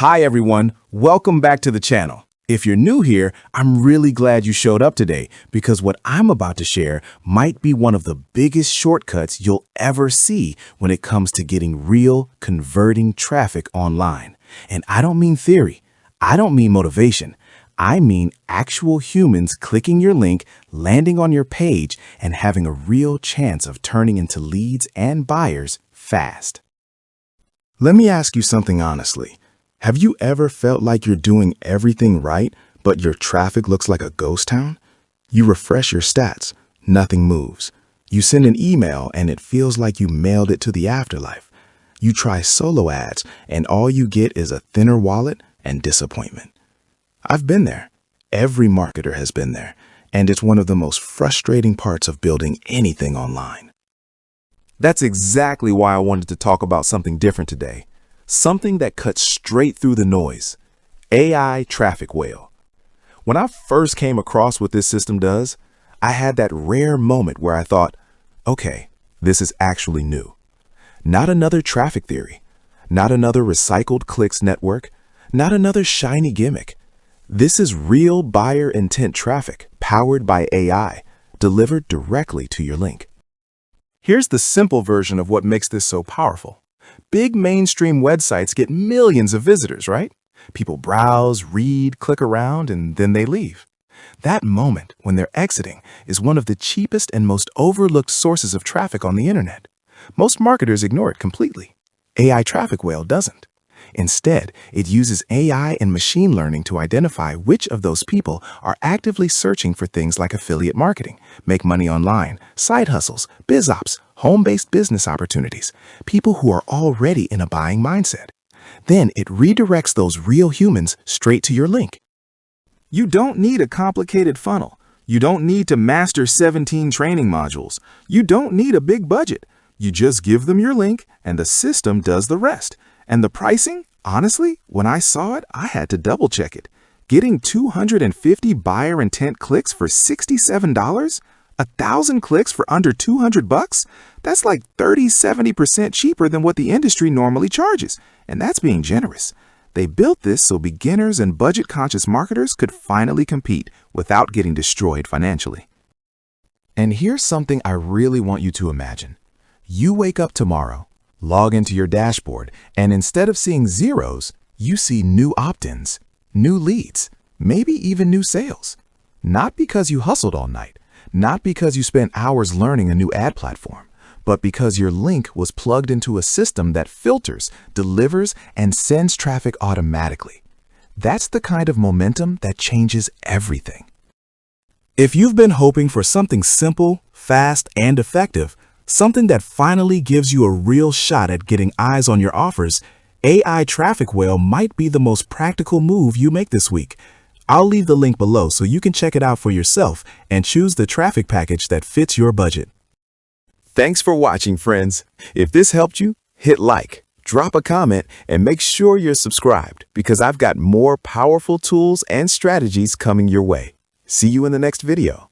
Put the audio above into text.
Hi everyone, welcome back to the channel. If you're new here, I'm really glad you showed up today because what I'm about to share might be one of the biggest shortcuts you'll ever see when it comes to getting real, converting traffic online. And I don't mean theory. I don't mean motivation. I mean actual humans clicking your link, landing on your page, and having a real chance of turning into leads and buyers fast. Let me ask you something honestly. Have you ever felt like you're doing everything right, but your traffic looks like a ghost town? You refresh your stats, nothing moves. You send an email and it feels like you mailed it to the afterlife. You try solo ads and all you get is a thinner wallet and disappointment. I've been there. Every marketer has been there, and it's one of the most frustrating parts of building anything online. That's exactly why I wanted to talk about something different today. Something that cuts straight through the noise. AI traffic whale. When I first came across what this system does, I had that rare moment where I thought, okay, this is actually new. Not another traffic theory, not another recycled clicks network, not another shiny gimmick. This is real buyer intent traffic powered by AI, delivered directly to your link. Here's the simple version of what makes this so powerful. Big mainstream websites get millions of visitors, right? People browse, read, click around, and then they leave. That moment when they're exiting is one of the cheapest and most overlooked sources of traffic on the internet. Most marketers ignore it completely. AI Traffic Whale doesn't. Instead, it uses AI and machine learning to identify which of those people are actively searching for things like affiliate marketing, make money online, side hustles, biz ops, home-based business opportunities, people who are already in a buying mindset. Then it redirects those real humans straight to your link. You don't need a complicated funnel. You don't need to master 17 training modules. You don't need a big budget. You just give them your link and the system does the rest. And the pricing, honestly, when I saw it, I had to double check it. Getting 250 buyer intent clicks for $67? 1,000 clicks for under $200? That's like 30–70% cheaper than what the industry normally charges. And that's being generous. They built this so beginners and budget-conscious marketers could finally compete without getting destroyed financially. And here's something I really want you to imagine. You wake up tomorrow, log into your dashboard, and instead of seeing zeros, you see new opt-ins, new leads, maybe even new sales. Not because you hustled all night, not because you spent hours learning a new ad platform, but because your link was plugged into a system that filters, delivers, and sends traffic automatically. That's the kind of momentum that changes everything. If you've been hoping for something simple, fast, and effective, something that finally gives you a real shot at getting eyes on your offers, AI Traffic Whale might be the most practical move you make this week. I'll leave the link below so you can check it out for yourself and choose the traffic package that fits your budget. Thanks for watching, friends. If this helped you, hit like, drop a comment, and make sure you're subscribed because I've got more powerful tools and strategies coming your way. See you in the next video.